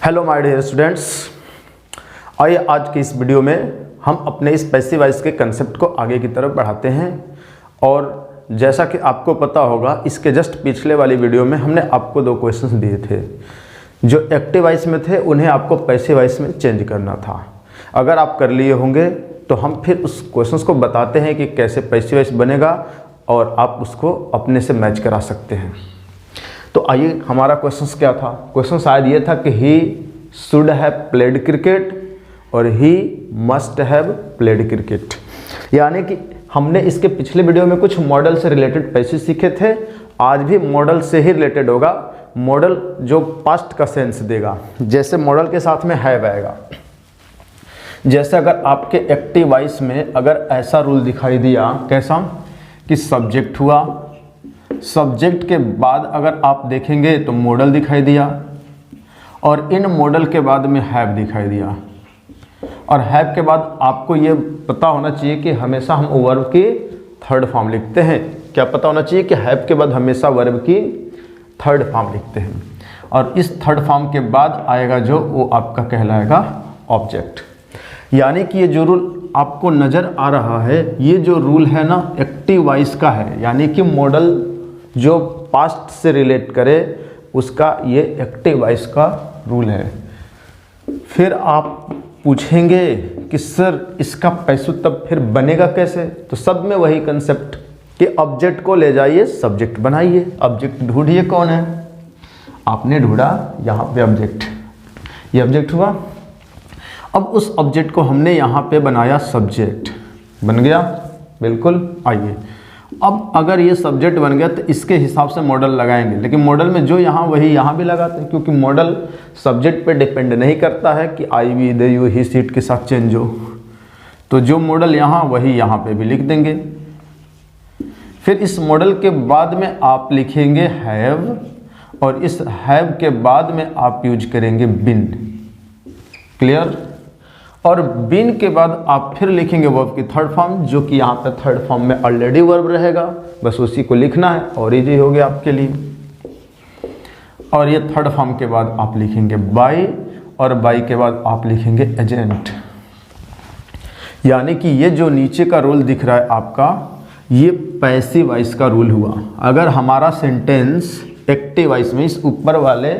Hello my dear students, आइए आज की इस वीडियो में हम अपने इस पैसिव वॉइस के कंसेप्ट को आगे की तरफ बढ़ाते हैं। और जैसा कि आपको पता होगा, इसके जस्ट पिछले वाली वीडियो में हमने आपको 2 क्वेश्चंस दिए थे। जो एक्टिव वॉइस में थे उन्हें आपको पैसिव वॉइस में चेंज करना था। अगर आप कर लिए होंगे तो हम फिर उस क्वेश्चंस को बताते हैं कि कैसे पैसिव वॉइस बनेगा और आप उसको अपने से मैच करा सकते हैं। तो आइए, हमारा क्वेश्चन क्या था? क्वेश्चन शायद ये था कि he should have played cricket और he must have played cricket. यानी कि हमने इसके पिछले वीडियो में कुछ मॉडल से रिलेटेड पैसिव सीखे थे, आज भी मॉडल से ही रिलेटेड होगा। मॉडल जो पास्ट का सेंस देगा, जैसे मॉडल के साथ में हैव आएगा। जैसे अगर आपके एक्टिव वॉइस में अगर ऐसा रूल दिखाई दिया, कैसा कि सब्जेक्ट हुआ, सब्जेक्ट के बाद अगर आप देखेंगे तो मॉडल दिखाई दिया और इन मॉडल के बाद में हैव दिखाई दिया। और हैव के बाद आपको ये पता होना चाहिए कि हमेशा हम वर्ब की थर्ड फॉर्म लिखते हैं। क्या पता होना चाहिए कि हैव के बाद हमेशा वर्ब की थर्ड फॉर्म लिखते हैं। और इस थर्ड फॉर्म के बाद आएगा जो, वो आपका कहलाएगा ऑब्जेक्ट। यानी कि ये जो रूल आपको नज़र आ रहा है, ये जो रूल है ना, एक्टिव वॉइस का है। यानी कि मॉडल जो पास्ट से रिलेट करे उसका ये एक्टिव वॉइस का रूल है। फिर आप पूछेंगे कि सर इसका पैसिव तब फिर बनेगा कैसे? तो सब में वही कंसेप्ट कि ऑब्जेक्ट को ले जाइए, सब्जेक्ट बनाइए। ऑब्जेक्ट ढूंढिए कौन है, आपने ढूंढा यहाँ पे ऑब्जेक्ट, ये ऑब्जेक्ट हुआ। अब उस ऑब्जेक्ट को हमने यहाँ पे बनाया सब्जेक्ट, बन गया बिल्कुल। आइए, अब अगर ये सब्जेक्ट बन गया तो इसके हिसाब से मॉडल लगाएंगे, लेकिन मॉडल में जो यहाँ वही यहाँ भी लगाते हैं, क्योंकि मॉडल सब्जेक्ट पे डिपेंड नहीं करता है कि I we they you he she it के साथ चेंज हो। तो जो मॉडल यहाँ वही यहाँ पे भी लिख देंगे। फिर इस मॉडल के बाद में आप लिखेंगे हैव, और इस हैव के बाद में आप यूज करेंगे बिन। क्लियर? और बिन के बाद आप फिर लिखेंगे वर्ब की थर्ड फॉर्म, जो कि यहाँ पे थर्ड फॉर्म में ऑलरेडी वर्ब रहेगा, बस उसी को लिखना है और इजी हो गया आपके लिए। और ये थर्ड फॉर्म के बाद आप लिखेंगे बाय, और बाय के बाद आप लिखेंगे एजेंट। यानी कि ये जो नीचे का रूल दिख रहा है आपका, ये पैसिव वॉइस का रूल हुआ। अगर हमारा सेंटेंस एक्टिव वॉइस में इस ऊपर वाले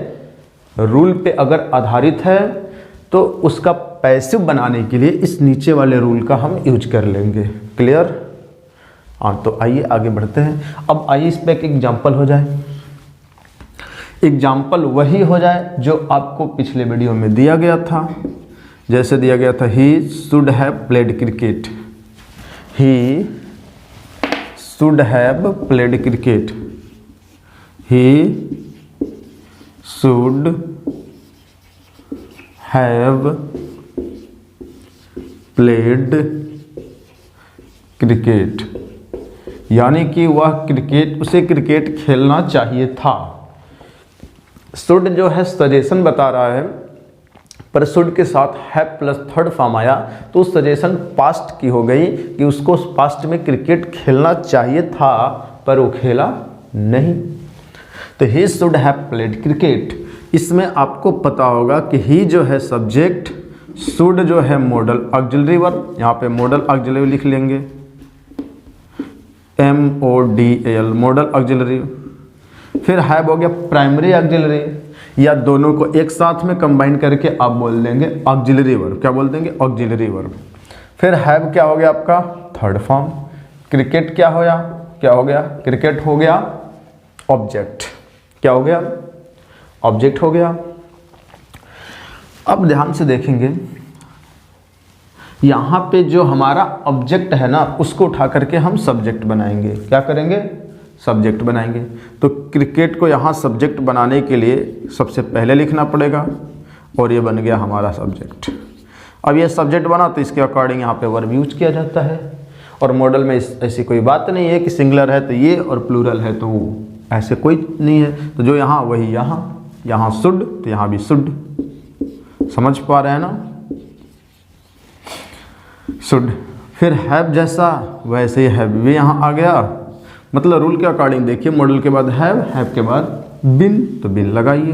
रूल पे अगर आधारित है तो उसका पैसिव बनाने के लिए इस नीचे वाले रूल का हम यूज कर लेंगे। क्लियर? हाँ, तो आइए आगे बढ़ते हैं। अब आइए इस पे एक एग्जाम्पल हो जाए। एग्जाम्पल वही हो जाए जो आपको पिछले वीडियो में दिया गया था। जैसे दिया गया था, ही should have played cricket. He should have played cricket. He should have played cricket. यानी कि वह क्रिकेट, उसे क्रिकेट खेलना चाहिए था। शुड जो है सजेशन बता रहा है, पर शुड के साथ हैव प्लस थर्ड फॉर्म आया तो सजेशन पास्ट की हो गई कि उसको पास्ट में क्रिकेट खेलना चाहिए था, पर वो खेला नहीं। तो ही शुड हैव प्लेड क्रिकेट। इसमें आपको पता होगा कि ही जो है सब्जेक्ट, शुड जो है मॉडल ऑक्सिलरी वर्ब, यहाँ पे मॉडल ऑक्सिलरी लिख लेंगे, MODAL मॉडल ऑक्सिलरी। फिर हैव हो गया प्राइमरी ऑक्सिलरी, या दोनों को एक साथ में कंबाइन करके आप बोल देंगे ऑक्सिलरी वर्ब। क्या बोल देंगे? Auxiliary verb. फिर हैव क्या हो गया आपका? Third form. क्रिकेट क्या होया? क्या हो गया? क्रिकेट हो गया ऑब्जेक्ट। क्या हो गया? ऑब्जेक्ट हो गया। अब ध्यान से देखेंगे, यहाँ पे जो हमारा ऑब्जेक्ट है ना, उसको उठा करके हम सब्जेक्ट बनाएंगे। क्या करेंगे? सब्जेक्ट बनाएंगे। तो क्रिकेट को यहाँ सब्जेक्ट बनाने के लिए सबसे पहले लिखना पड़ेगा, और ये बन गया हमारा सब्जेक्ट। अब ये सब्जेक्ट बना तो इसके अकॉर्डिंग यहाँ पे वर्ब यूज किया जाता है। और मॉडल में ऐसी कोई बात नहीं है कि सिंगुलर है तो ये और प्लूरल है तो वो, ऐसे कोई नहीं है। तो जो यहाँ वही यहाँ, यहाँ शुड तो यहाँ भी शुड। समझ पा रहे हैं ना? शुड। फिर हैव जैसा वैसे ही हैव भी यहाँ आ गया। मतलब रूल के अकॉर्डिंग देखिए, मॉडल के बाद हैव, हैव के बाद बिन, तो बिन लगाइए।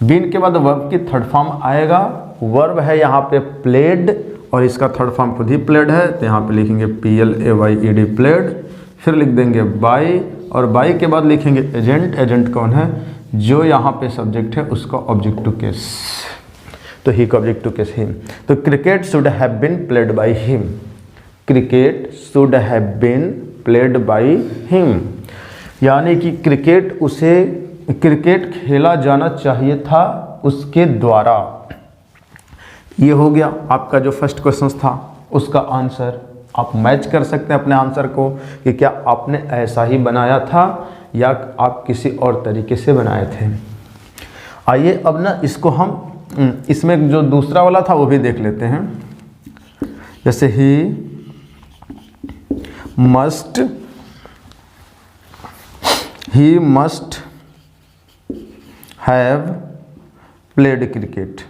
बीन के बाद वर्ब की थर्ड फॉर्म आएगा, वर्ब है यहाँ पे प्लेड और इसका थर्ड फॉर्म खुद ही प्लेड है, तो यहाँ पे लिखेंगे PLAYED प्लेड, फिर लिख देंगे बाई, और बाई के बाद लिखेंगे एजेंट। एजेंट कौन है? जो यहाँ पे सब्जेक्ट है उसका ऑब्जेक्टिव केस, तो ही का ऑब्जेक्टिव केस हिम। तो cricket should have been played by him, cricket should have been played by him, यानी कि क्रिकेट खेला जाना चाहिए था उसके द्वारा। ये हो गया आपका जो फर्स्ट क्वेश्चन था उसका आंसर। आप मैच कर सकते हैं अपने आंसर को कि क्या आपने ऐसा ही बनाया था या आप किसी और तरीके से बनाए थे। आइए अब ना इसको हम इसमें जो दूसरा वाला था वो भी देख लेते हैं। जैसे ही must have played cricket,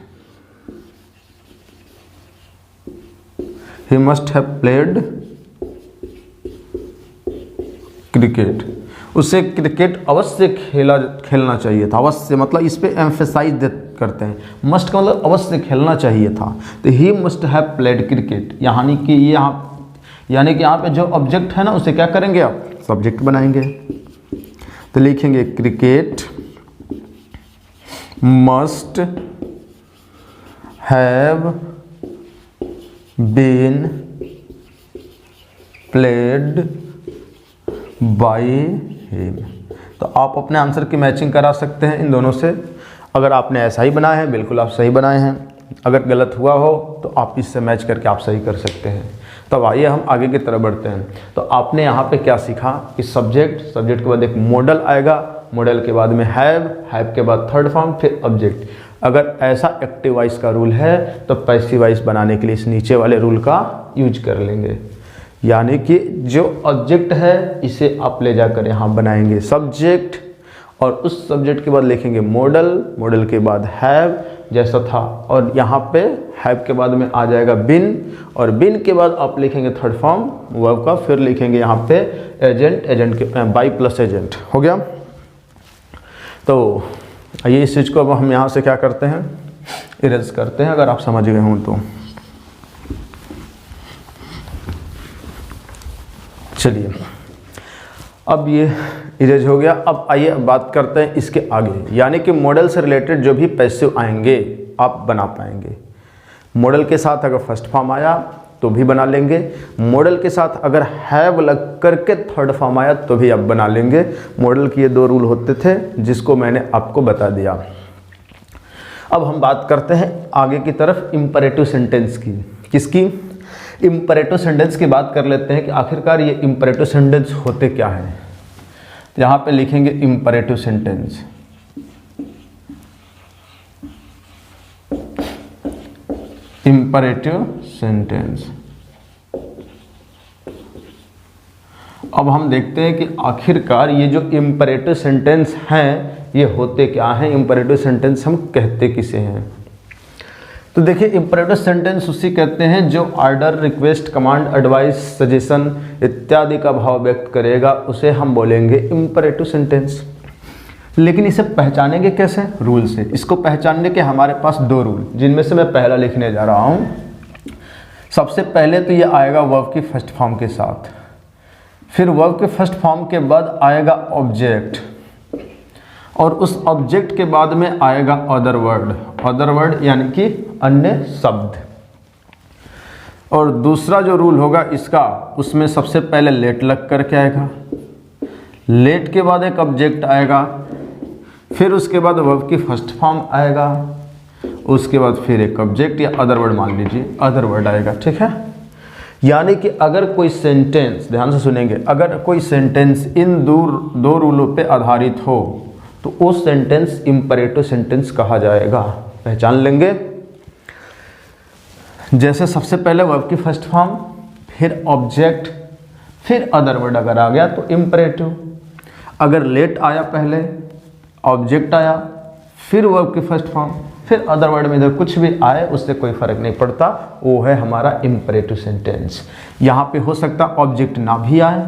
he must have played cricket, उसे क्रिकेट अवश्य खेलना चाहिए था। अवश्य मतलब इस पे एम्फेसाइज करते हैं, मस्ट का मतलब अवश्य खेलना चाहिए था, तो ही मस्ट हैव प्लेड क्रिकेट, यानी कि यहाँ पे जो ऑब्जेक्ट है ना उसे क्या करेंगे आप? सब्जेक्ट बनाएंगे। तो लिखेंगे cricket must have been played by him. तो आप अपने आंसर की मैचिंग करा सकते हैं इन दोनों से। अगर आपने ऐसा ही बनाया है बिल्कुल आप सही बनाए हैं, अगर गलत हुआ हो तो आप इससे मैच करके आप सही कर सकते हैं। तब आइए हम आगे की तरफ बढ़ते हैं। तो आपने यहाँ पे क्या सीखा कि सब्जेक्ट के बाद एक मॉडल आएगा, मॉडल के बाद में हैव के बाद थर्ड फॉर्म, फिर ऑब्जेक्ट। अगर ऐसा एक्टिव वॉइस का रूल है तो पैसिव वॉइस बनाने के लिए इस नीचे वाले रूल का यूज कर लेंगे, यानी कि जो ऑब्जेक्ट है इसे आप ले जाकर यहाँ बनाएंगे सब्जेक्ट, और उस सब्जेक्ट के बाद लिखेंगे मॉडल के बाद हैव जैसा था, और यहाँ पे हैव के बाद में आ जाएगा बिन, और बिन के बाद आप लिखेंगे थर्ड फॉर्म वर्ब का, फिर लिखेंगे यहाँ पे एजेंट के बाई प्लस एजेंट। हो गया। तो ये इस चीज़ को अब हम यहाँ से क्या करते हैं, इरेज करते हैं, अगर आप समझ गए हों तो। चलिए अब ये इरेज हो गया। अब आइए बात करते हैं इसके आगे, यानी कि मॉडल से रिलेटेड जो भी पैसिव आएंगे आप बना पाएंगे। मॉडल के साथ अगर फर्स्ट फॉर्म आया तो भी बना लेंगे, मॉडल के साथ अगर हैव लग करके थर्ड फॉर्म आया तो भी आप बना लेंगे। मॉडल के ये दो रूल होते थे जिसको मैंने आपको बता दिया। अब हम बात करते हैं आगे की तरफ इंपरेटिव सेंटेंस की। किसकी? इंपरेटिव सेंटेंस की बात कर लेते हैं कि आखिरकार ये इंपरेटिव सेंटेंस होते क्या हैं। यहाँ पे लिखेंगे इंपरेटिव सेंटेंस। Imperative sentence. अब हम देखते हैं कि आखिरकार ये जो इंपरेटिव सेंटेंस हैं ये होते क्या हैं, इंपरेटिव सेंटेंस हम कहते किसे हैं। तो देखिए इंपरेटिव सेंटेंस उसी कहते हैं जो order, request, command, advice, suggestion इत्यादि का भाव व्यक्त करेगा, उसे हम बोलेंगे इंपरेटिव सेंटेंस। लेकिन इसे पहचानेंगे कैसे? रूल से। इसको पहचानने के हमारे पास दो रूल, जिनमें से मैं पहला लिखने जा रहा हूँ। सबसे पहले तो ये आएगा वर्ब की फर्स्ट फॉर्म के साथ, फिर वर्ब के फर्स्ट फॉर्म के बाद आएगा ऑब्जेक्ट, और उस ऑब्जेक्ट के बाद में आएगा अदर वर्ड यानी कि अन्य शब्द। और दूसरा जो रूल होगा इसका, उसमें सबसे पहले लेट लग करके आएगा, लेट के बाद एक ऑब्जेक्ट आएगा, फिर उसके बाद वर्ब की फर्स्ट फॉर्म आएगा, उसके बाद फिर एक ऑब्जेक्ट या अदर वर्ड, मान लीजिए अदर वर्ड आएगा। ठीक है, यानी कि अगर कोई सेंटेंस, ध्यान से सुनेंगे, अगर कोई सेंटेंस इन दो रूलों पे आधारित हो तो वो सेंटेंस इंपरेटिव सेंटेंस कहा जाएगा। पहचान लेंगे। जैसे सबसे पहले वर्ब की फर्स्ट फॉर्म, फिर ऑब्जेक्ट, फिर अदर वर्ड अगर आ गया तो इंपरेटिव। अगर लेट आया, पहले ऑब्जेक्ट आया, फिर वर्ब की फर्स्ट फॉर्म, फिर अदर वर्ड में इधर कुछ भी आए उससे कोई फर्क नहीं पड़ता, वो है हमारा इंपरेटिव सेंटेंस। यहाँ पे हो सकता ऑब्जेक्ट ना भी आए,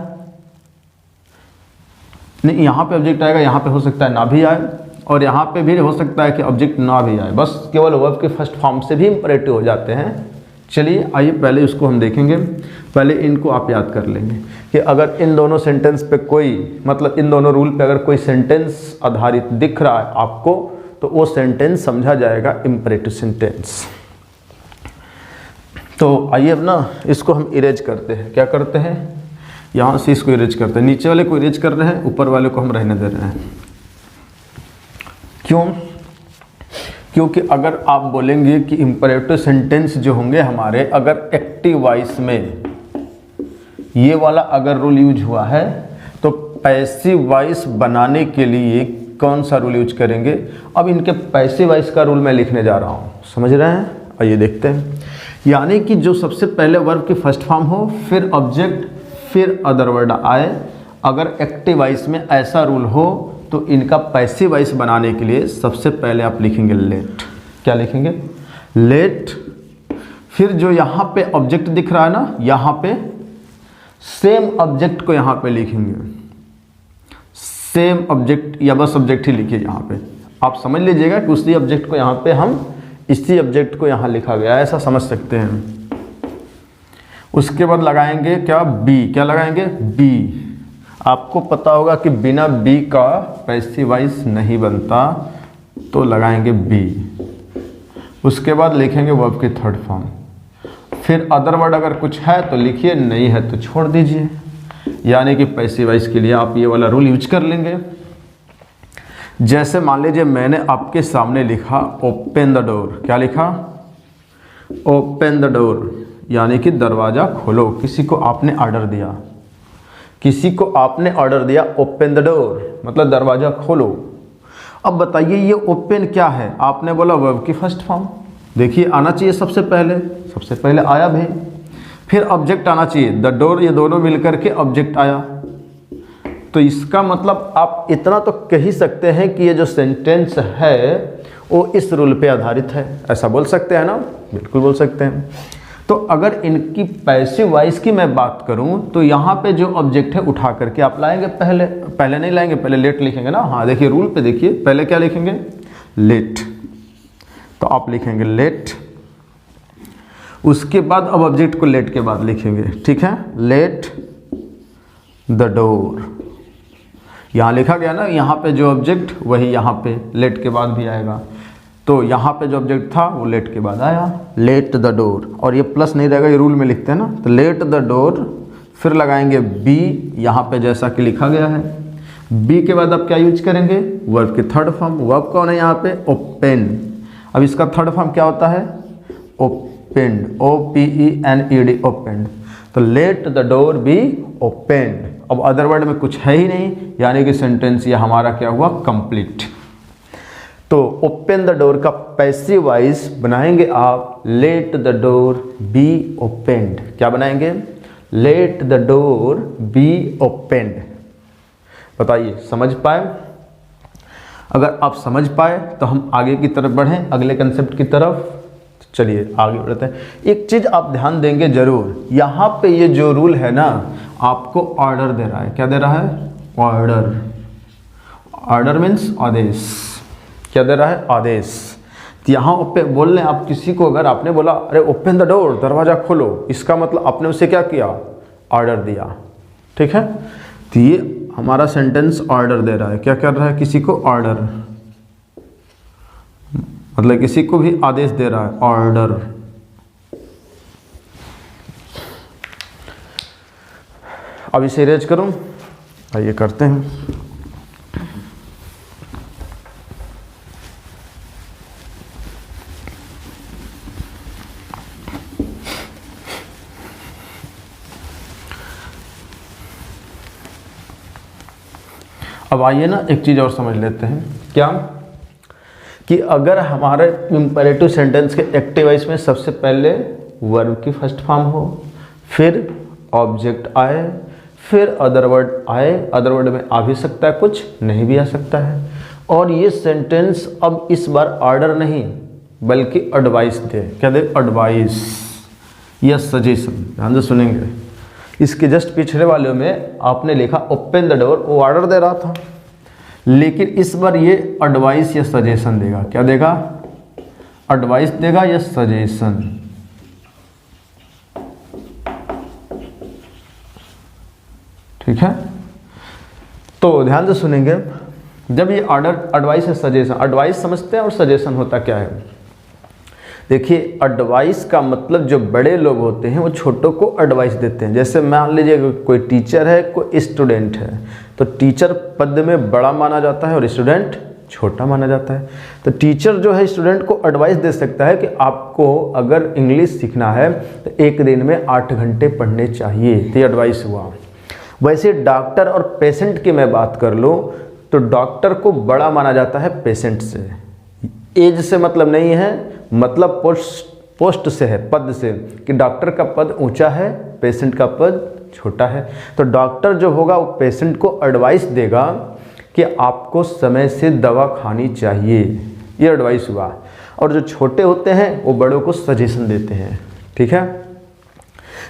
नहीं यहाँ पे ऑब्जेक्ट आएगा, यहाँ पे हो सकता है ना भी आए, और यहाँ पे भी हो सकता है कि ऑब्जेक्ट ना भी आए, बस केवल वर्ब के फर्स्ट फॉर्म से भी इंपरेटिव हो जाते हैं। चलिए आइए पहले उसको हम देखेंगे। पहले इनको आप याद कर लेंगे कि अगर इन दोनों सेंटेंस पे कोई, मतलब इन दोनों रूल पे अगर कोई सेंटेंस आधारित दिख रहा है आपको, तो वो सेंटेंस समझा जाएगा इंपरेटिव सेंटेंस। तो आइए अब ना इसको हम इरेज करते हैं। क्या करते हैं, यहाँ से इसको इरेज करते हैं, नीचे वाले को इरेज कर रहे हैं, ऊपर वाले को हम रहने दे रहे हैं। क्यों? क्योंकि अगर आप बोलेंगे कि इंपरेटिव सेंटेंस जो होंगे हमारे, अगर एक्टिव वॉइस में ये वाला अगर रूल यूज हुआ है, तो पैसिव वॉइस बनाने के लिए कौन सा रूल यूज करेंगे? अब इनके पैसिव वॉइस का रूल मैं लिखने जा रहा हूँ, समझ रहे हैं? आइए देखते हैं। यानी कि जो सबसे पहले वर्ब की फर्स्ट फॉर्म हो, फिर ऑब्जेक्ट, फिर अदर वर्ड आए। अगर एक्टिव वॉइस में ऐसा रूल हो तो इनका पैसिव वॉइस बनाने के लिए सबसे पहले आप लिखेंगे लेट। क्या लिखेंगे? लेट। फिर जो यहाँ पे ऑब्जेक्ट दिख रहा है ना, यहाँ पे सेम ऑब्जेक्ट को यहाँ पे लिखेंगे, सेम ऑब्जेक्ट या बस ऑब्जेक्ट ही लिखिए यहाँ पे। आप समझ लीजिएगा कि उसी ऑब्जेक्ट को यहाँ पे हम, इसी ऑब्जेक्ट को यहाँ लिखा गया है, ऐसा समझ सकते हैं। उसके बाद लगाएंगे क्या? बी। क्या लगाएंगे? बी। आपको पता होगा कि बिना बी का पैसिव वॉइस नहीं बनता, तो लगाएंगे बी। उसके बाद लिखेंगे वर्ब की थर्ड फॉर्म। फिर अदर वर्ड अगर कुछ है तो लिखिए, नहीं है तो छोड़ दीजिए। यानी कि पैसिव वॉइस के लिए आप ये वाला रूल यूज कर लेंगे। जैसे मान लीजिए मैंने आपके सामने लिखा ओपन द डोर। क्या लिखा? ओपन द डोर, यानी कि दरवाज़ा खोलो। किसी को आपने ऑर्डर दिया, किसी को आपने ऑर्डर दिया ओपन द डोर, मतलब दरवाज़ा खोलो। अब बताइए ये ओपन क्या है? आपने बोला वर्ब की फर्स्ट फॉर्म। देखिए आना चाहिए सबसे पहले आया भी। फिर ऑब्जेक्ट आना चाहिए, द डोर, ये दोनों मिलकर के ऑब्जेक्ट आया। तो इसका मतलब आप इतना तो कह ही सकते हैं कि ये जो सेंटेंस है वो इस रूल पे आधारित है। ऐसा बोल सकते हैं ना? बिल्कुल बोल सकते हैं। तो अगर इनकी पैसिव वॉइस की मैं बात करूं तो यहाँ पे जो ऑब्जेक्ट है उठा करके आप लाएंगे, पहले नहीं लाएंगे, पहले लेट लिखेंगे ना। हाँ देखिए रूल पे देखिए, पहले क्या लिखेंगे? लेट। तो आप लिखेंगे लेट। उसके बाद अब ऑब्जेक्ट को लेट के बाद लिखेंगे, ठीक है? Late the door. यहाँ लिखा गया ना, यहाँ पे जो ऑब्जेक्ट वही यहाँ पे लेट के बाद भी आएगा। तो यहाँ पे जो ऑब्जेक्ट था वो लेट के बाद आया, लेट द डोर। और ये प्लस नहीं रहेगा, ये रूल में लिखते हैं ना। तो लेट द डोर, फिर लगाएंगे बी, यहाँ पे जैसा कि लिखा गया है। बी के बाद आप क्या यूज करेंगे? वर्ब की थर्ड फॉर्म। वर्ब कौन है यहाँ पे? ओपन। अब इसका थर्ड फॉर्म क्या होता है? Opened, OPENED, opened. तो let the door be opened. अब अदर वर्ड में कुछ है ही नहीं, यानी कि सेंटेंस ये हमारा क्या हुआ? कंप्लीट। तो ओपन द डोर का पैसिव वॉइस बनाएंगे आप late the door be opened. क्या बनाएंगे? Late the door be opened. बताइए समझ पाए? अगर आप समझ पाए तो हम आगे की तरफ बढ़ें, अगले कंसेप्ट की तरफ। चलिए आगे बढ़ते हैं। एक चीज़ आप ध्यान देंगे जरूर, यहाँ पे ये जो रूल है ना, आपको ऑर्डर दे रहा है। क्या दे रहा है? ऑर्डर। ऑर्डर मीन्स आदेश। क्या दे रहा है? आदेश। तो यहाँ ओपन बोल रहे हैं आप किसी को, अगर आपने बोला अरे ओपन द डोर, दरवाज़ा खोलो, इसका मतलब आपने उसे क्या किया? ऑर्डर दिया, ठीक है? तो ये हमारा सेंटेंस ऑर्डर दे रहा है। क्या कर रहा है? किसी को ऑर्डर, मतलब किसी को भी आदेश दे रहा है, ऑर्डर। अब इसे इरेज करूं? आइए करते हैं। अब आइए ना एक चीज़ और समझ लेते हैं। क्या? कि अगर हमारे इंपेरेटिव सेंटेंस के एक्टिव वॉइस में सबसे पहले वर्ब की फर्स्ट फॉर्म हो, फिर ऑब्जेक्ट आए, फिर अदर वर्ड आए। अदर वर्ड में आ भी सकता है, कुछ नहीं भी आ सकता है। और ये सेंटेंस अब इस बार ऑर्डर नहीं बल्कि एडवाइस दे। क्या दे? एडवाइस या सजेशन। ध्यान से सुनेंगे। इसके जस्ट पिछले वाले में आपने लिखा ओपन द डोर, वो ऑर्डर दे रहा था। लेकिन इस बार ये एडवाइस या सजेशन देगा। क्या देगा? एडवाइस देगा या सजेशन। ठीक है, तो ध्यान से सुनेंगे। जब ये ऑर्डर एडवाइस या सजेशन, एडवाइस समझते हैं और सजेशन होता क्या है? देखिए, एडवाइस का मतलब जो बड़े लोग होते हैं वो छोटों को एडवाइस देते हैं। जैसे मान लीजिए कोई टीचर है, कोई स्टूडेंट है, तो टीचर पद में बड़ा माना जाता है और स्टूडेंट छोटा माना जाता है। तो टीचर जो है स्टूडेंट को एडवाइस दे सकता है कि आपको अगर इंग्लिश सीखना है तो एक दिन में 8 घंटे पढ़ने चाहिए। तो ये एडवाइस हुआ। वैसे डॉक्टर और पेशेंट की मैं बात कर लूँ तो डॉक्टर को बड़ा माना जाता है पेशेंट से। एज से मतलब नहीं है, मतलब पोस्ट से है, पद से, कि डॉक्टर का पद ऊंचा है, पेशेंट का पद छोटा है। तो डॉक्टर जो होगा वो पेशेंट को एडवाइस देगा कि आपको समय से दवा खानी चाहिए। ये एडवाइस हुआ। और जो छोटे होते हैं वो बड़ों को सजेशन देते हैं। ठीक है,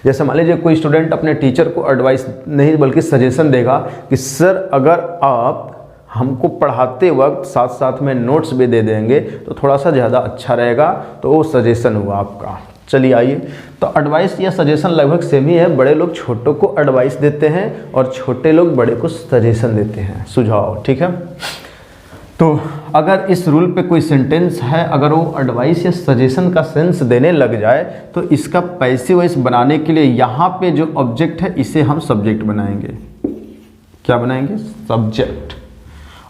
जैसे मान लीजिए कोई स्टूडेंट अपने टीचर को एडवाइस नहीं बल्कि सजेशन देगा कि सर अगर आप हमको पढ़ाते वक्त साथ साथ में नोट्स भी दे देंगे तो थोड़ा सा ज़्यादा अच्छा रहेगा। तो वो सजेशन हुआ आपका। चलिए आइए, तो एडवाइस या सजेशन लगभग सेम ही है। बड़े लोग छोटों को एडवाइस देते हैं और छोटे लोग बड़े को सजेशन देते हैं, सुझाव। ठीक है, तो अगर इस रूल पे कोई सेंटेंस है, अगर वो एडवाइस या सजेशन का सेंस देने लग जाए तो इसका पैसिव वॉइस बनाने के लिए यहाँ पे जो ऑब्जेक्ट है इसे हम सब्जेक्ट बनाएंगे। क्या बनाएंगे? सब्जेक्ट।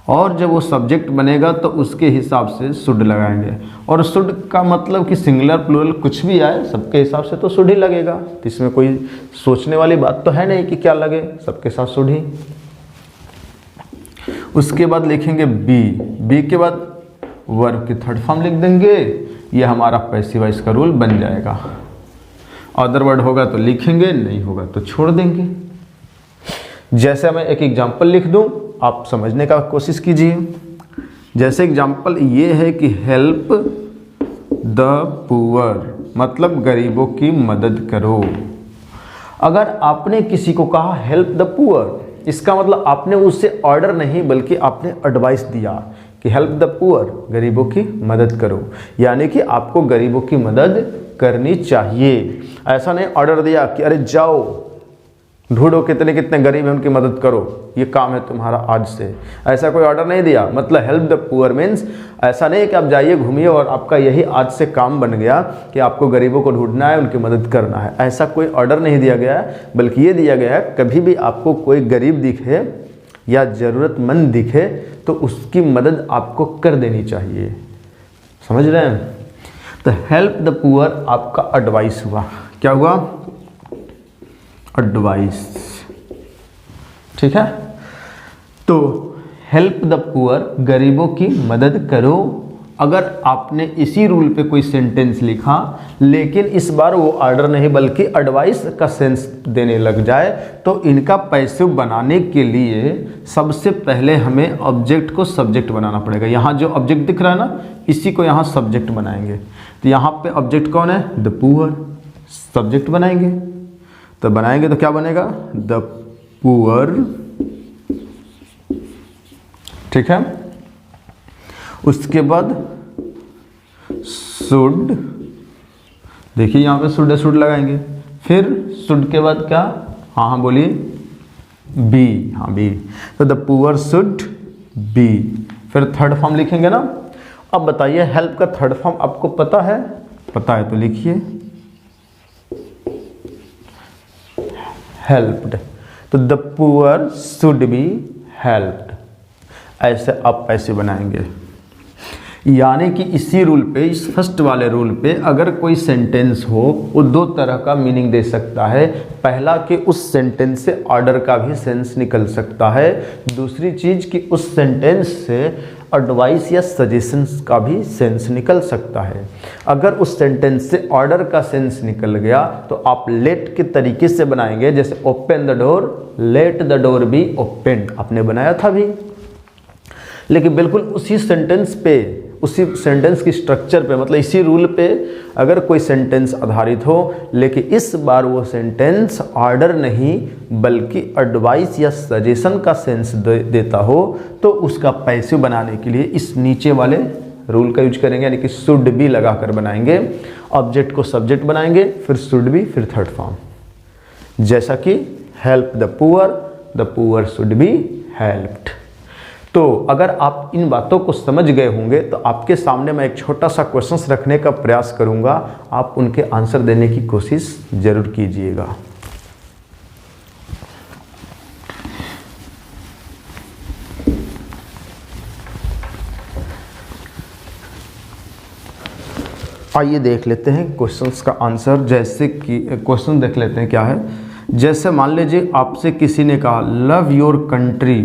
और जब वो सब्जेक्ट बनेगा तो उसके हिसाब से शुड लगाएंगे। और शुड का मतलब कि सिंगुलर प्लूरल कुछ भी आए, सबके हिसाब से तो शुड ही लगेगा। तो इसमें कोई सोचने वाली बात तो है नहीं कि क्या लगे, सबके साथ शुड ही। उसके बाद लिखेंगे बी। बी के बाद वर्ब की थर्ड फॉर्म लिख देंगे। ये हमारा पैसिव वॉइस का रूल बन जाएगा। अदर वर्ड होगा तो लिखेंगे, नहीं होगा तो छोड़ देंगे। जैसे मैं एक एग्जांपल लिख दूं, आप समझने का कोशिश कीजिए। जैसे एग्जांपल ये है कि हेल्प द पुअर, मतलब गरीबों की मदद करो। अगर आपने किसी को कहा हेल्प द पुअर, इसका मतलब आपने उससे ऑर्डर नहीं बल्कि आपने एडवाइस दिया कि हेल्प द पुअर, गरीबों की मदद करो, यानी कि आपको गरीबों की मदद करनी चाहिए। ऐसा नहीं ऑर्डर दिया कि अरे जाओ ढूंढो कितने कितने गरीब हैं उनकी मदद करो, ये काम है तुम्हारा आज से। ऐसा कोई ऑर्डर नहीं दिया। मतलब हेल्प द पुअर मीन्स ऐसा नहीं कि आप जाइए घूमिए और आपका यही आज से काम बन गया कि आपको गरीबों को ढूंढना है, उनकी मदद करना है। ऐसा कोई ऑर्डर नहीं दिया गया है, बल्कि ये दिया गया है कभी भी आपको कोई गरीब दिखे या ज़रूरतमंद दिखे तो उसकी मदद आपको कर देनी चाहिए। समझ रहे हैं? तो हेल्प द पुअर आपका एडवाइस हुआ। क्या हुआ? एडवाइस। ठीक है, तो हेल्प द पुअर, गरीबों की मदद करो। अगर आपने इसी रूल पे कोई सेंटेंस लिखा लेकिन इस बार वो ऑर्डर नहीं बल्कि एडवाइस का सेंस देने लग जाए तो इनका पैसिव बनाने के लिए सबसे पहले हमें ऑब्जेक्ट को सब्जेक्ट बनाना पड़ेगा। यहाँ जो ऑब्जेक्ट दिख रहा है ना, इसी को यहाँ सब्जेक्ट बनाएंगे। तो यहाँ पे ऑब्जेक्ट कौन है? The poor. सब्जेक्ट बनाएंगे तो बनाएंगे तो क्या बनेगा? The poor. ठीक है, उसके बाद शुड, देखिए यहाँ पे शुड लगाएंगे। फिर शुड के बाद क्या? हाँ बोलिए, बी। हाँ बी, तो द पुअर शुड बी। फिर थर्ड फॉर्म लिखेंगे ना। अब बताइए हेल्प का थर्ड फॉर्म आपको पता है? पता है तो लिखिए हेल्प्ड। तो the poor should be helped. ऐसे आप पैसे बनाएंगे। यानी कि इसी रूल पे, इस फर्स्ट वाले रूल पे अगर कोई सेंटेंस हो वो दो तरह का मीनिंग दे सकता है। पहला कि उस सेंटेंस से ऑर्डर का भी सेंस निकल सकता है। दूसरी चीज़ कि उस सेंटेंस से एडवाइस या सजेशंस का भी सेंस निकल सकता है। अगर उस सेंटेंस से ऑर्डर का सेंस निकल गया तो आप लेट के तरीके से बनाएंगे। जैसे open the door, late the door be open, आपने बनाया था भी। लेकिन बिल्कुल उसी सेंटेंस पे, उसी सेंटेंस की स्ट्रक्चर पे, मतलब इसी रूल पे अगर कोई सेंटेंस आधारित हो, लेकिन इस बार वो सेंटेंस ऑर्डर नहीं बल्कि एडवाइस या सजेशन का सेंस देता हो, तो उसका पैसिव बनाने के लिए इस नीचे वाले रूल का यूज करेंगे, यानी कि शुड बी लगा कर बनाएंगे। ऑब्जेक्ट को सब्जेक्ट बनाएंगे, फिर शुड बी, फिर थर्ड फॉर्म। जैसा कि help the poor should be helped. तो अगर आप इन बातों को समझ गए होंगे तो आपके सामने मैं एक छोटा सा क्वेश्चन रखने का प्रयास करूंगा, आप उनके आंसर देने की कोशिश जरूर कीजिएगा। आइए देख लेते हैं क्वेश्चंस का आंसर। जैसे कि क्वेश्चन देख लेते हैं क्या है। जैसे मान लीजिए आपसे किसी ने कहा लव योर कंट्री,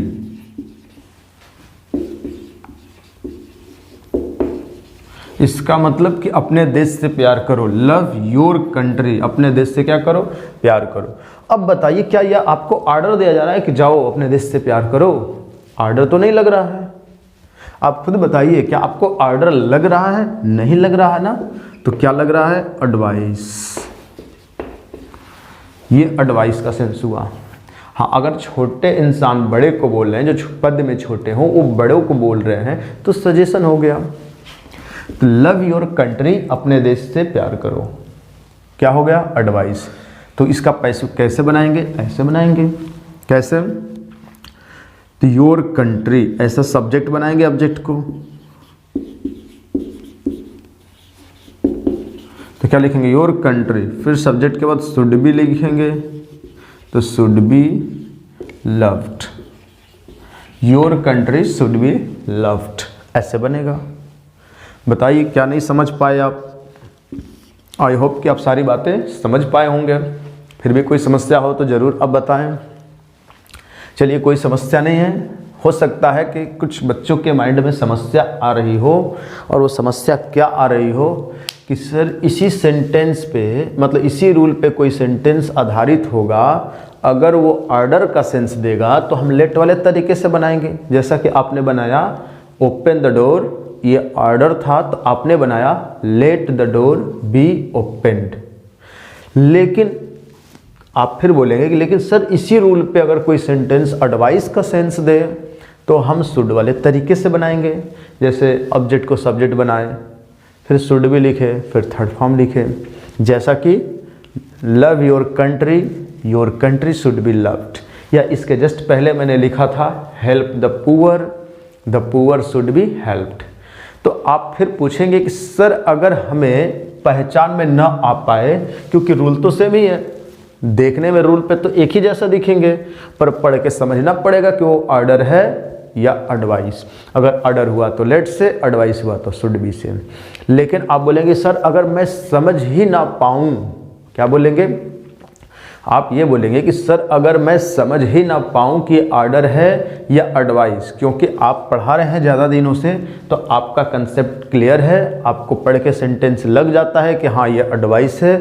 इसका मतलब कि अपने देश से प्यार करो। लव योर कंट्री, अपने देश से क्या करो, प्यार करो। अब बताइए क्या यह आपको ऑर्डर दिया जा रहा है कि जाओ अपने देश से प्यार करो? ऑर्डर तो नहीं लग रहा है। आप खुद बताइए, क्या आपको ऑर्डर लग रहा है? नहीं लग रहा है ना। तो क्या लग रहा है? एडवाइस। ये एडवाइस का सेंस हुआ। हाँ, अगर छोटे इंसान बड़े को बोल रहे हैं, जो पद में छोटे हों वो बड़ों को बोल रहे हैं, तो सजेशन हो गया। तो लव योर कंट्री, अपने देश से प्यार करो, क्या हो गया? एडवाइस। तो इसका पैसिव कैसे बनाएंगे? ऐसे बनाएंगे। कैसे? तो योर कंट्री ऐसा सब्जेक्ट बनाएंगे ऑब्जेक्ट को, तो क्या लिखेंगे? Your country. फिर सब्जेक्ट के बाद शुड बी लिखेंगे, तो should be loved. Your country should be loved, ऐसे बनेगा। बताइए क्या नहीं समझ पाए आप? आई होप कि आप सारी बातें समझ पाए होंगे। फिर भी कोई समस्या हो तो ज़रूर अब बताएं। चलिए, कोई समस्या नहीं है। हो सकता है कि कुछ बच्चों के माइंड में समस्या आ रही हो, और वो समस्या क्या आ रही हो कि सर इसी सेंटेंस पे, मतलब इसी रूल पे कोई सेंटेंस आधारित होगा, अगर वो ऑर्डर का सेंस देगा तो हम लेट वाले तरीके से बनाएंगे। जैसा कि आपने बनाया ओपन द डोर, ये ऑर्डर था, तो आपने बनाया late the door B opened. लेकिन आप फिर बोलेंगे कि लेकिन सर इसी रूल पे अगर कोई सेंटेंस एडवाइस का सेंस दे तो हम शुड वाले तरीके से बनाएंगे। जैसे ऑब्जेक्ट को सब्जेक्ट बनाए, फिर शुड भी लिखे, फिर थर्ड फॉर्म लिखे। जैसा कि love your country should be loved, या इसके जस्ट पहले मैंने लिखा था help the poor should be helped. तो आप फिर पूछेंगे कि सर अगर हमें पहचान में न आ पाए, क्योंकि रूल तो सेम ही है, देखने में रूल पे तो एक ही जैसा दिखेंगे, पर पढ़ के समझना पड़ेगा कि वो ऑर्डर है या एडवाइस। अगर ऑर्डर हुआ तो लेट से, एडवाइस हुआ तो शुड बी से। लेकिन आप बोलेंगे सर अगर मैं समझ ही ना पाऊँ, क्या बोलेंगे आप? ये बोलेंगे कि सर अगर मैं समझ ही ना पाऊँ कि ऑर्डर है या एडवाइस, क्योंकि आप पढ़ा रहे हैं ज़्यादा दिनों से, तो आपका कंसेप्ट क्लियर है, आपको पढ़ के सेंटेंस लग जाता है कि हाँ ये एडवाइस है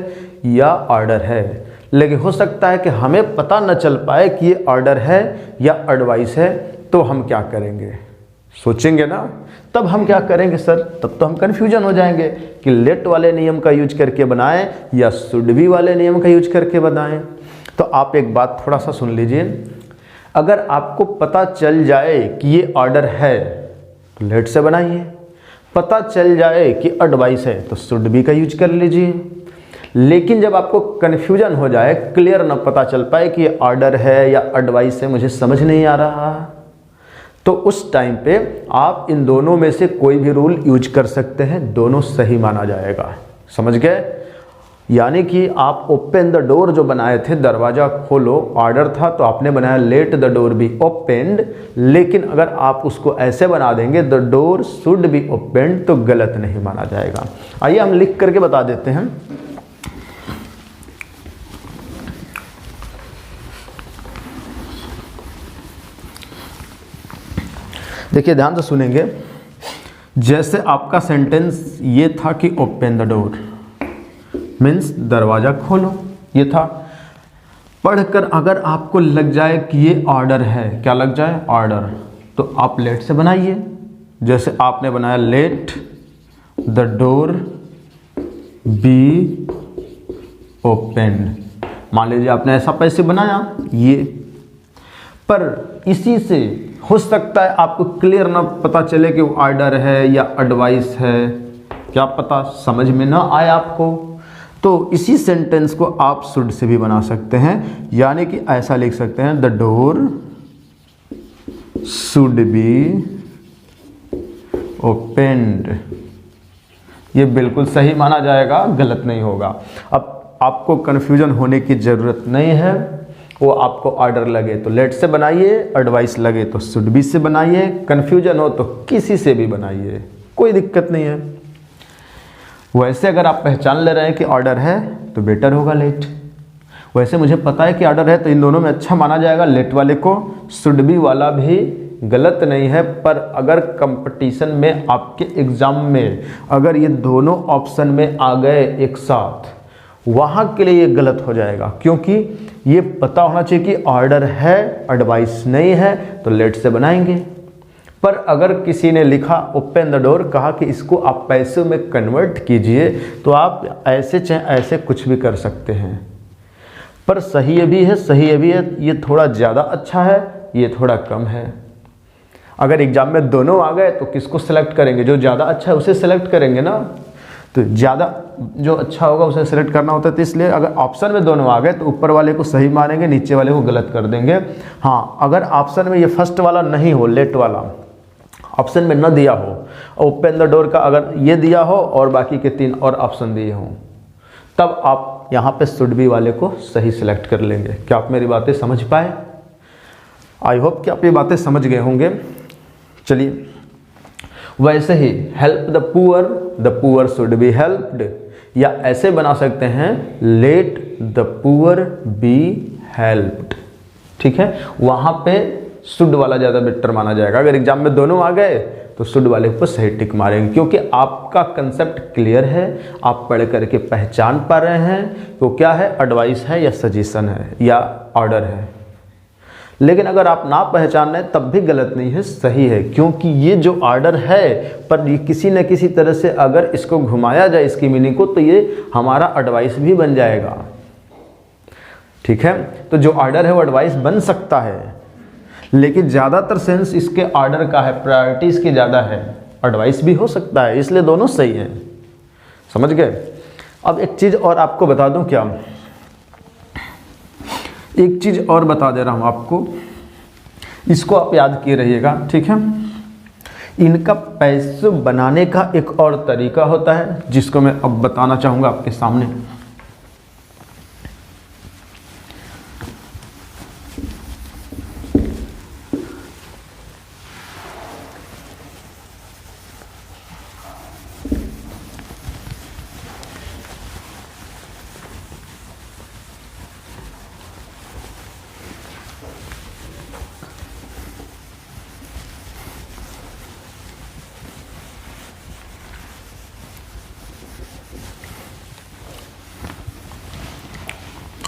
या ऑर्डर है। लेकिन हो सकता है कि हमें पता न चल पाए कि ये ऑर्डर है या एडवाइस है, तो हम क्या करेंगे? सोचेंगे ना, तब हम क्या करेंगे सर? तब तो हम कन्फ्यूजन हो जाएंगे कि लेट वाले नियम का यूज करके बनाएं या शुड बी वाले नियम का यूज करके बनाएं। तो आप एक बात थोड़ा सा सुन लीजिए। अगर आपको पता चल जाए कि ये ऑर्डर है तो लेट से बनाइए, पता चल जाए कि एडवाइस है तो शुड बी का यूज कर लीजिए। लेकिन जब आपको कन्फ्यूजन हो जाए, क्लियर ना पता चल पाए कि ये ऑर्डर है या एडवाइस है, मुझे समझ नहीं आ रहा, तो उस टाइम पे आप इन दोनों में से कोई भी रूल यूज कर सकते हैं, दोनों सही माना जाएगा। समझ गए? यानी कि आप ओपन द डोर जो बनाए थे, दरवाज़ा खोलो, ऑर्डर था, तो आपने बनाया late the door B opened. लेकिन अगर आप उसको ऐसे बना देंगे the door should B opened, तो गलत नहीं माना जाएगा। आइए हम लिख करके बता देते हैं। देखिए ध्यान से सुनेंगे। जैसे आपका सेंटेंस ये था कि ओपन द डोर मीन्स दरवाज़ा खोलो, ये था। पढ़कर अगर आपको लग जाए कि ये ऑर्डर है, क्या लग जाए? ऑर्डर, तो आप लेट से बनाइए। जैसे आपने बनाया late the door be open, मान लीजिए आपने ऐसा पैसे बनाया ये, पर इसी से हो सकता है आपको क्लियर ना पता चले कि वो ऑर्डर है या एडवाइस है, क्या पता समझ में ना आए आपको, तो इसी सेंटेंस को आप शुड से भी बना सकते हैं, यानी कि ऐसा लिख सकते हैं the door should B opened. ये बिल्कुल सही माना जाएगा, गलत नहीं होगा। अब आपको कन्फ्यूजन होने की ज़रूरत नहीं है, वो आपको ऑर्डर लगे तो लेट से बनाइए, एडवाइस लगे तो शुड बी से बनाइए, कन्फ्यूजन हो तो किसी से भी बनाइए, कोई दिक्कत नहीं है। वैसे अगर आप पहचान ले रहे हैं कि ऑर्डर है तो बेटर होगा लेट। वैसे मुझे पता है कि ऑर्डर है तो इन दोनों में अच्छा माना जाएगा लेट वाले को, शुड बी वाला भी गलत नहीं है, पर अगर कंपटीशन में आपके एग्ज़ाम में अगर ये दोनों ऑप्शन में आ गए एक साथ, वहाँ के लिए ये गलत हो जाएगा, क्योंकि ये पता होना चाहिए कि ऑर्डर है एडवाइस नहीं है तो लेट से बनाएंगे। पर अगर किसी ने लिखा ओपन द डोर, कहा कि इसको आप पैसे में कन्वर्ट कीजिए, तो आप ऐसे चाहे ऐसे कुछ भी कर सकते हैं। पर सही ये भी है, सही ये भी है, ये थोड़ा ज़्यादा अच्छा है, ये थोड़ा कम है। अगर एग्जाम में दोनों आ गए तो किसको सेलेक्ट करेंगे? जो ज़्यादा अच्छा है उसे सेलेक्ट करेंगे ना, तो ज़्यादा जो अच्छा होगा उसे सेलेक्ट करना होता है। तो इसलिए अगर ऑप्शन में दोनों आ गए तो ऊपर वाले को सही मानेंगे, नीचे वाले को गलत कर देंगे। हाँ, अगर ऑप्शन में ये फर्स्ट वाला नहीं हो, लेट वाला ऑप्शन में न दिया हो, ओपन द डोर का अगर ये दिया हो और बाकी के 3 और ऑप्शन दिए हों, तब आप यहाँ पे शुड बी वाले को सही सिलेक्ट कर लेंगे। क्या आप मेरी बातें समझ पाए? आई होप कि आप ये बातें समझ गए होंगे। चलिए, वैसे ही help the poor should be helped, या ऐसे बना सकते हैं let the poor be helped. ठीक है, वहाँ पे शुड वाला ज़्यादा बेटर माना जाएगा। अगर एग्जाम में दोनों आ गए तो शुड वाले पर सही टिक मारेंगे, क्योंकि आपका कंसेप्ट क्लियर है, आप पढ़ करके पहचान पा रहे हैं तो क्या है, एडवाइस है या सजेशन है या ऑर्डर है। लेकिन अगर आप ना पहचान रहे तब भी गलत नहीं है, सही है, क्योंकि ये जो ऑर्डर है पर ये किसी न किसी तरह से अगर इसको घुमाया जाए इसकी मीनिंग को, तो ये हमारा एडवाइस भी बन जाएगा। ठीक है, तो जो ऑर्डर है वो एडवाइस बन सकता है, लेकिन ज़्यादातर सेंस इसके ऑर्डर का है, प्रायोरिटी इसकी ज़्यादा है, एडवाइस भी हो सकता है, इसलिए दोनों सही हैं। समझ गए? अब एक चीज़ और आपको बता दूं, क्या एक चीज़ और बता दे रहा हूँ आपको, इसको आप याद किए रहिएगा। ठीक है, इनका पैसे बनाने का एक और तरीका होता है जिसको मैं अब बताना चाहूँगा आपके सामने।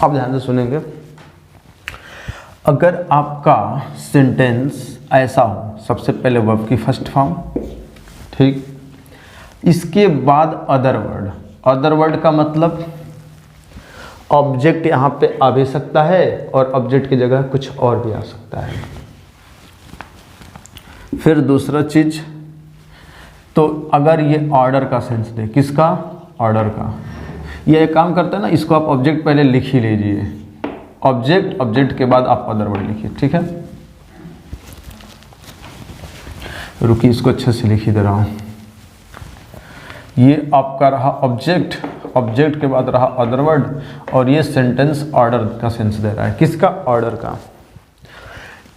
आप ध्यान से सुनेंगे। अगर आपका सेंटेंस ऐसा हो, सबसे पहले वर्ब की फर्स्ट फॉर्म, ठीक, इसके बाद अदर वर्ड। अदर वर्ड का मतलब ऑब्जेक्ट यहाँ पे आ भी सकता है और ऑब्जेक्ट की जगह कुछ और भी आ सकता है। फिर दूसरा चीज, तो अगर ये ऑर्डर का सेंस दे, किसका? ऑर्डर का। ये एक काम करता है ना, इसको आप ऑब्जेक्ट पहले लिख ही लीजिए, ऑब्जेक्ट के बाद आप अदर वर्ड लिखिए। ठीक है, रुकिए, इसको अच्छे से लिख ही दे रहा हूँ। ये आपका रहा ऑब्जेक्ट के बाद रहा अदर वर्ड, और ये सेंटेंस ऑर्डर का सेंस दे रहा है। किसका? ऑर्डर का।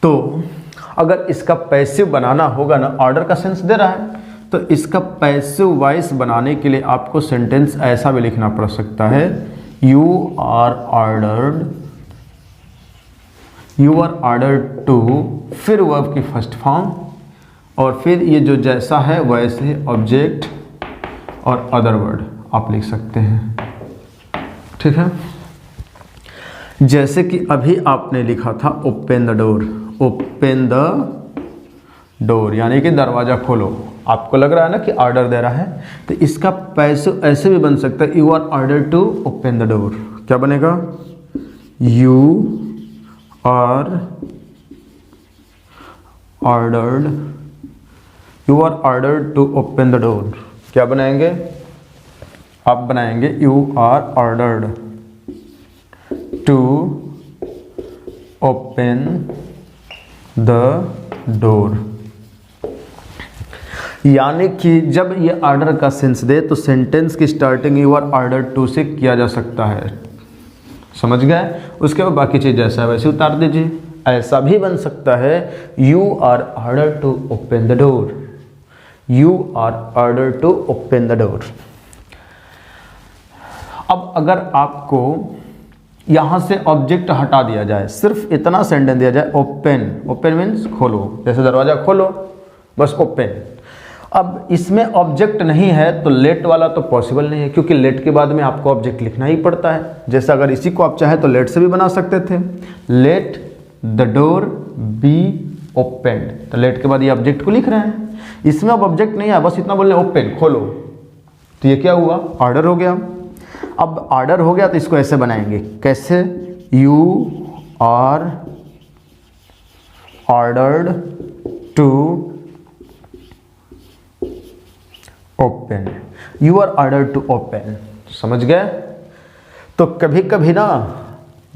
तो अगर इसका पैसिव बनाना होगा ना, ऑर्डर का सेंस दे रहा है, तो इसका पैसिव वॉइस बनाने के लिए आपको सेंटेंस ऐसा भी लिखना पड़ सकता है, यू आर ऑर्डर्ड टू, फिर वर्ब की फर्स्ट फॉर्म, और फिर ये जो जैसा है वैसे ऑब्जेक्ट और अदर वर्ड आप लिख सकते हैं। ठीक है, जैसे कि अभी आपने लिखा था open the door, open the door, यानी कि दरवाज़ा खोलो। आपको लग रहा है ना कि ऑर्डर दे रहा है, तो इसका पैसे ऐसे भी बन सकता है, you are order to open the door. क्या बनेगा? You are ordered, you are ordered to open the door. क्या बनाएंगे? आप बनाएंगे you are ordered to open the door. यानी कि जब ये ऑर्डर का सेंस दे तो सेंटेंस की starting you are ordered to से किया जा सकता है। समझ गए? उसके बाद बाकी चीज़ जैसा है वैसे उतार दीजिए। ऐसा भी बन सकता है you are ordered to open the door, you are ordered to open the door. अब अगर आपको यहाँ से ऑब्जेक्ट हटा दिया जाए, सिर्फ इतना सेंटेंस दिया जाए ओपन, ओपन मीन्स खोलो, जैसे दरवाज़ा खोलो, बस ओपन। अब इसमें ऑब्जेक्ट नहीं है तो लेट वाला तो पॉसिबल नहीं है, क्योंकि लेट के बाद में आपको ऑब्जेक्ट लिखना ही पड़ता है। जैसे अगर इसी को आप चाहे तो लेट से भी बना सकते थे, late the door be open, तो लेट के बाद ये ऑब्जेक्ट को लिख रहे हैं। इसमें अब ऑब्जेक्ट नहीं है, बस इतना बोल रहे हैं ओपन, खोलो, तो ये क्या हुआ? ऑर्डर हो गया। अब ऑर्डर हो गया तो इसको ऐसे बनाएंगे, कैसे? You are ordered to open, you are ordered to open. समझ गए? तो कभी कभी ना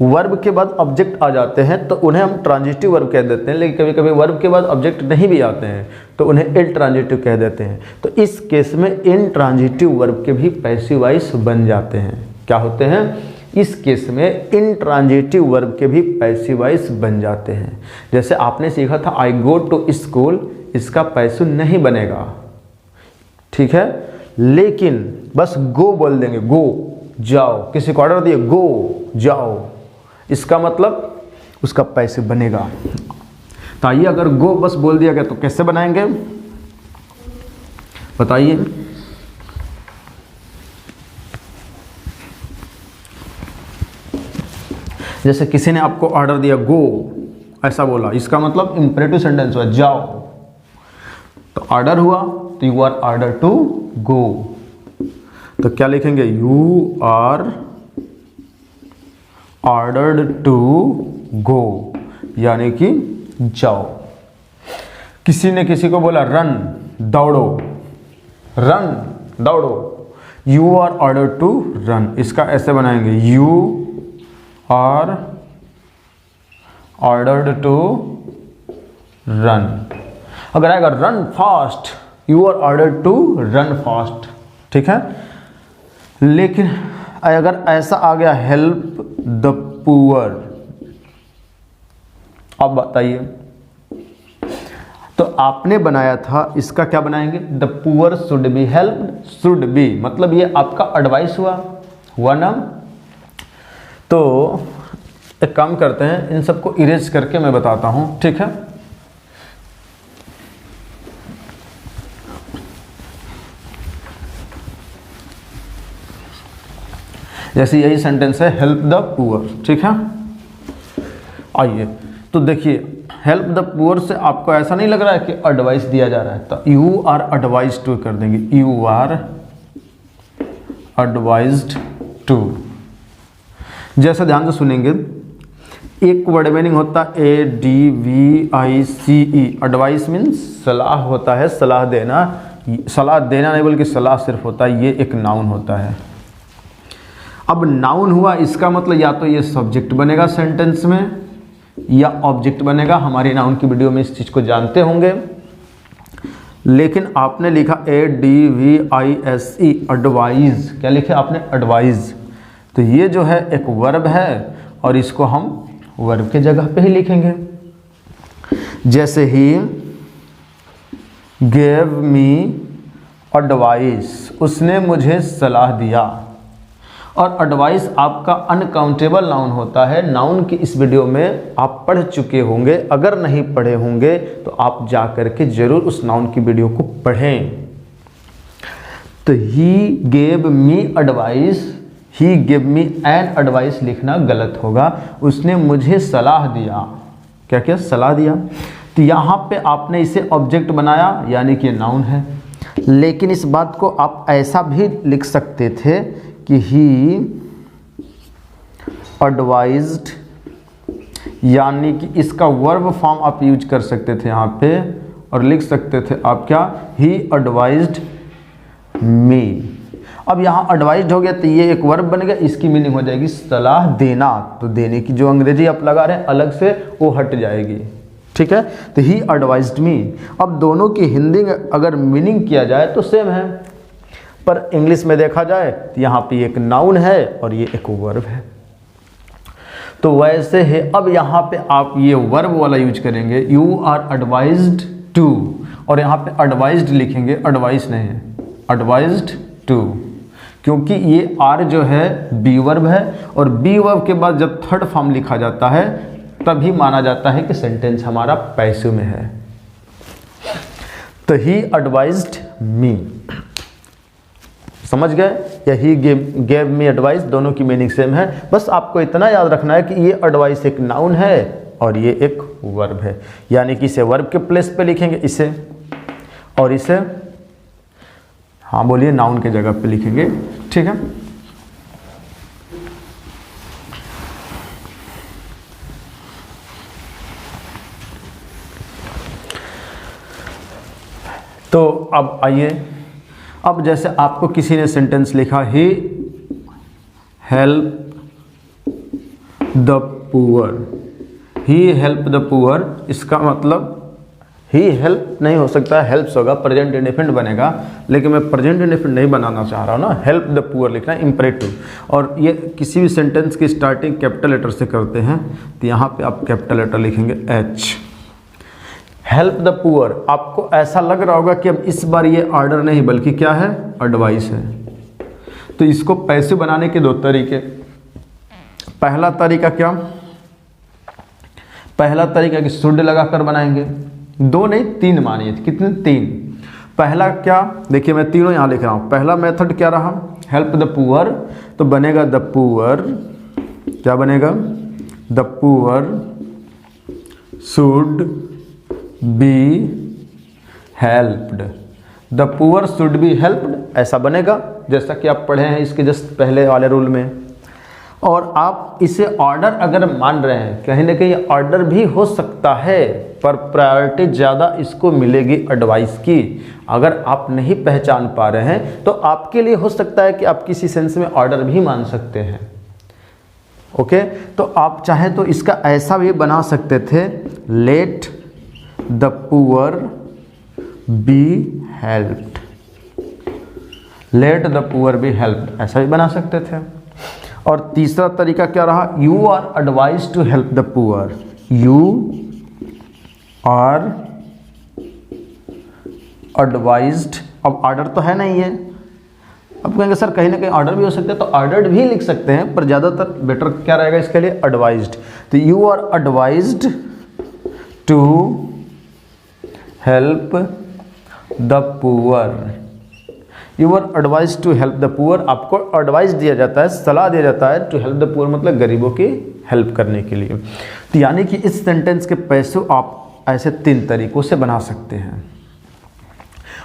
वर्ब के बाद ऑब्जेक्ट आ जाते हैं तो उन्हें हम ट्रांजिटिव वर्ब कह देते हैं, लेकिन कभी कभी वर्ब के बाद ऑब्जेक्ट नहीं भी आते हैं तो उन्हें इनट्रांजिटिव कह देते हैं। तो इस केस में इनट्रांजिटिव वर्ब के भी पैसिव वॉइस बन जाते हैं। क्या होते हैं? इस केस में इनट्रांजिटिव वर्ब के भी पैसिव वॉइस बन जाते हैं। जैसे आपने सीखा था आई गो टू स्कूल, इसका पैसिव नहीं बनेगा, ठीक है, लेकिन बस गो बोल देंगे, गो जाओ, किसी को ऑर्डर दिए गो जाओ, इसका मतलब उसका पैसिव बनेगा। तो आइए अगर गो बस बोल दिया गया तो कैसे बनाएंगे बताइए? जैसे किसी ने आपको ऑर्डर दिया गो, ऐसा बोला, इसका मतलब इंपरेटिव सेंटेंस हुआ जाओ, तो ऑर्डर हुआ तो you are order to go. तो क्या लिखेंगे? You are ordered to go, यानी कि जाओ। किसी ने किसी को बोला रन, दौड़ो, रन दौड़ो, you are ordered to run, इसका ऐसे बनाएंगे you are ordered to run. अगर आएगा run fast, you are ordered to run fast, ठीक है। लेकिन अगर ऐसा आ गया हेल्प द पुअर, अब बताइए, तो आपने बनाया था, इसका क्या बनाएंगे? The poor should be helped, should be मतलब ये आपका एडवाइस हुआ ना। तो एक काम करते हैं, इन सबको इरेज करके मैं बताता हूं, ठीक है। जैसे यही सेंटेंस है हेल्प द पुअर, ठीक है। आइए तो देखिए, हेल्प द पुअर से आपको ऐसा नहीं लग रहा है कि एडवाइस दिया जा रहा है, तो यू आर एडवाइज्ड टू कर देंगे, यू आर एडवाइज्ड टू। जैसा ध्यान से सुनेंगे, एक वर्ड मीनिंग होता है ADVICE, एडवाइस मीन्स सलाह होता है, सलाह देना, सलाह देना नहीं बल्कि सलाह सिर्फ होता है, ये एक नाउन होता है। अब नाउन हुआ, इसका मतलब या तो ये सब्जेक्ट बनेगा सेंटेंस में या ऑब्जेक्ट बनेगा। हमारी नाउन की वीडियो में इस चीज़ को जानते होंगे, लेकिन आपने लिखा ADVISE, एडवाइज, क्या लिखे आपने? एडवाइज। तो ये जो है एक वर्ब है और इसको हम वर्ब के जगह पे ही लिखेंगे। जैसे ही गेव मी एडवाइस, उसने मुझे सलाह दिया। और एडवाइस आपका अनकाउंटेबल नाउन होता है। नाउन की इस वीडियो में आप पढ़ चुके होंगे, अगर नहीं पढ़े होंगे तो आप जा करके जरूर उस नाउन की वीडियो को पढ़ें। तो he gave me advice, he give me an advice लिखना गलत होगा। उसने मुझे सलाह दिया, क्या क्या? सलाह दिया। तो यहाँ पे आपने इसे ऑब्जेक्ट बनाया यानी कि नाउन है। लेकिन इस बात को आप ऐसा भी लिख सकते थे कि ही एडवाइज्ड, यानी कि इसका वर्ब फॉर्म आप यूज कर सकते थे यहाँ पे और लिख सकते थे आप क्या, ही एडवाइज्ड मी। अब यहाँ एडवाइज्ड हो गया तो ये एक वर्ब बन गया, इसकी मीनिंग हो जाएगी सलाह देना। तो देने की जो अंग्रेजी आप लगा रहे हैं अलग से वो हट जाएगी, ठीक है। तो ही एडवाइज्ड मी। अब दोनों की हिंदी में अगर मीनिंग किया जाए तो सेम है, पर इंग्लिश में देखा जाए तो यहाँ पे एक नाउन है और ये एक वर्ब है। तो वैसे है, अब यहाँ पे आप ये वर्ब वाला यूज करेंगे, यू आर एडवाइज्ड टू, और यहाँ पे एडवाइज्ड लिखेंगे, एडवाइस नहीं है, एडवाइज्ड टू, क्योंकि ये आर जो है बी वर्ब है और बी वर्ब के बाद जब थर्ड फॉर्म लिखा जाता है तभी माना जाता है कि सेंटेंस हमारा पैसिव में है। तो ही एडवाइज्ड मी, समझ गए, या ही गेव मी एडवाइस, दोनों की मीनिंग सेम है। बस आपको इतना याद रखना है कि ये एडवाइस एक नाउन है और ये एक वर्ब है, यानी कि इसे वर्ब के प्लेस पे लिखेंगे इसे, और इसे हाँ बोलिए नाउन के जगह पे लिखेंगे, ठीक है। तो अब आइए, अब जैसे आपको किसी ने सेंटेंस लिखा, he help the poor, he help the poor, इसका मतलब ही हेल्प नहीं हो सकता, हेल्प्स होगा, प्रेजेंट इंडेफिनिट बनेगा, लेकिन मैं प्रेजेंट इंडेफिनिट नहीं बनाना चाह रहा हूँ ना, हेल्प द पुअर लिखना है, इंपरेटिव। और ये किसी भी सेंटेंस की स्टार्टिंग कैपिटल लेटर से करते हैं, तो यहाँ पे आप कैपिटल लेटर लिखेंगे एच। हेल्प द पुअर, आपको ऐसा लग रहा होगा कि अब इस बार ये ऑर्डर नहीं बल्कि क्या है, एडवाइस है। तो इसको पैसिव बनाने के दो तरीके। पहला तरीका क्या, पहला तरीका कि शुड लगाकर बनाएंगे, दो नहीं तीन मानिए, कितने, तीन। पहला क्या, देखिए मैं तीनों यहाँ लिख रहा हूँ। पहला मेथड क्या रहा, हेल्प द पुअर, तो बनेगा द पुअर, क्या बनेगा, the poor should be helped, the poor should be helped, ऐसा बनेगा जैसा कि आप पढ़े हैं इसके जस्ट पहले वाले रूल में। और आप इसे ऑर्डर अगर मान रहे हैं, कहीं ना कहीं ऑर्डर भी हो सकता है, पर प्रायोरिटी ज़्यादा इसको मिलेगी एडवाइस की। अगर आप नहीं पहचान पा रहे हैं तो आपके लिए हो सकता है कि आप किसी सेंस में ऑर्डर भी मान सकते हैं, ओके। तो आप चाहें तो इसका ऐसा भी बना सकते थे, late the poor be helped, late the poor be helped, ऐसा भी बना सकते थे। और तीसरा तरीका क्या रहा, you are advised to help the poor, you are advised, अब ऑर्डर तो है नहीं है, अब कहेंगे सर कहीं ना कहीं ऑर्डर भी हो सकता है, तो ऑर्डर्ड भी लिख सकते हैं, पर ज़्यादातर बेटर क्या रहेगा इसके लिए, एडवाइज्ड। तो you are advised to help the poor, you are advise to help the poor, आपको एडवाइस दिया जाता है, सलाह दिया जाता है, टू हेल्प द पुअर मतलब गरीबों की हेल्प करने के लिए। तो यानी कि इस सेंटेंस के पैसे आप ऐसे तीन तरीकों से बना सकते हैं।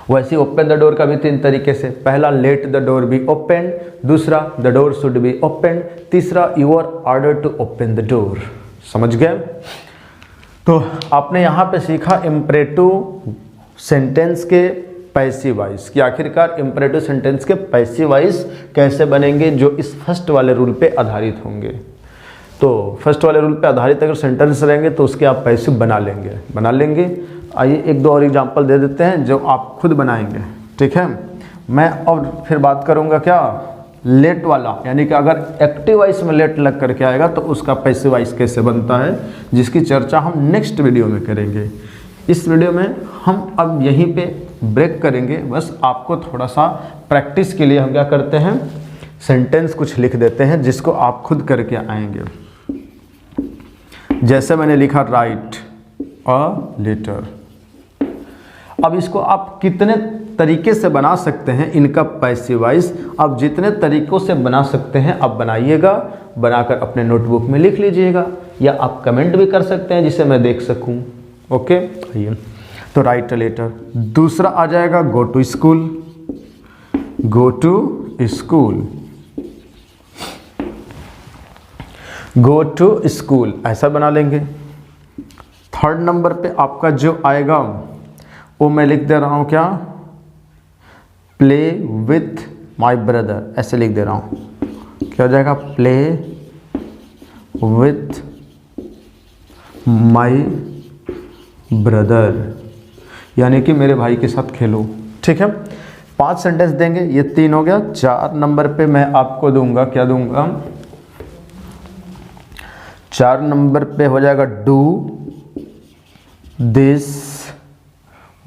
वैसे ओपन द डोर का भी तीन तरीके से, पहला let the door be open, दूसरा the door should be open, तीसरा you are order to open the door. समझ गए। तो आपने यहाँ पे सीखा इम्परेटिव सेंटेंस के पैसिव वॉइस कि आखिरकार इम्परेटिव सेंटेंस के पैसिव वॉइस कैसे बनेंगे जो इस फर्स्ट वाले रूल पे आधारित होंगे। तो फर्स्ट वाले रूल पे आधारित अगर सेंटेंस रहेंगे तो उसके आप पैसिव बना लेंगे। आइए एक दो और एग्जांपल दे देते हैं जो आप खुद बनाएंगे, ठीक है। मैं और फिर बात करूँगा क्या, लेट वाला, यानी कि अगर एक्टिव वॉइस में लेट लग करके आएगा तो उसका पैसिव वॉइस कैसे बनता है, जिसकी चर्चा हम नेक्स्ट वीडियो में करेंगे। इस वीडियो में हम अब यहीं पे ब्रेक करेंगे, बस आपको थोड़ा सा प्रैक्टिस के लिए हम क्या करते हैं, सेंटेंस कुछ लिख देते हैं जिसको आप खुद करके आएंगे। जैसे मैंने लिखा राइट अ लेटर, अब इसको आप कितने तरीके से बना सकते हैं, इनका पैसिव वॉइस आप जितने तरीकों से बना सकते हैं आप बनाइएगा, बनाकर अपने नोटबुक में लिख लीजिएगा, या आप कमेंट भी कर सकते हैं जिसे मैं देख सकूं, ओके, आइए तो राइट अ लेटर। दूसरा आ जाएगा go to school, go to school, go to school ऐसा बना लेंगे। थर्ड नंबर पे आपका जो आएगा वो मैं लिख दे रहा हूँ क्या, प्ले विथ माई ब्रदर, ऐसे लिख दे रहा हूँ। क्या हो जाएगा, प्ले विथ माई ब्रदर, यानी कि मेरे भाई के साथ खेलो। ठीक है, 5 सेंटेंस देंगे, ये 3 हो गया। 4 नंबर पे मैं आपको दूंगा, क्या दूंगा, 4 नंबर पे हो जाएगा डू दिस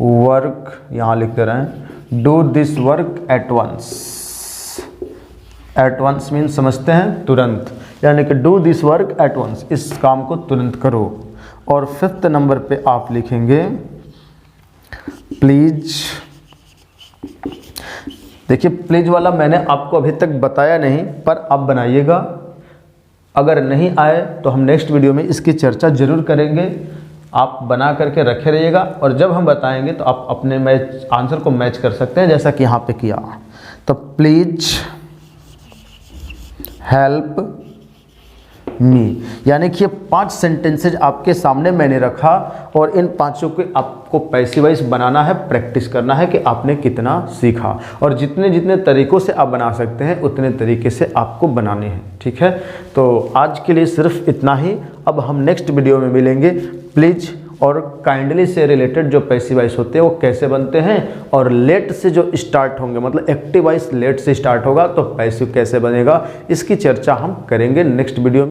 वर्क, यहां लिख दे रहे हैं, do this work at once. At once mean समझते हैं तुरंत, यानी कि do this work at once, इस काम को तुरंत करो। और 5th नंबर पे आप लिखेंगे प्लीज। देखिए प्लीज वाला मैंने आपको अभी तक बताया नहीं, पर आप बनाइएगा। अगर नहीं आए तो हम नेक्स्ट वीडियो में इसकी चर्चा जरूर करेंगे। आप बना करके रखे रहिएगा, और जब हम बताएंगे तो आप अपने मैच आंसर को मैच कर सकते हैं, जैसा कि यहाँ पे किया। तो प्लीज हेल्प मी, यानी कि ये 5 सेंटेंसेज आपके सामने मैंने रखा, और इन 5 को आपको पैसिव वॉइस बनाना है, प्रैक्टिस करना है कि आपने कितना सीखा। और जितने जितने तरीक़ों से आप बना सकते हैं उतने तरीके से आपको बनाने हैं। ठीक है, तो आज के लिए सिर्फ इतना ही। अब हम नेक्स्ट वीडियो में मिलेंगे। प्लीज़ और काइंडली से रिलेटेड जो पैसिव वॉइस होते हैं वो कैसे बनते हैं, और लेट से जो स्टार्ट होंगे, मतलब एक्टिव वॉइस लेट से स्टार्ट होगा तो पैसिव कैसे बनेगा, इसकी चर्चा हम करेंगे नेक्स्ट वीडियो में।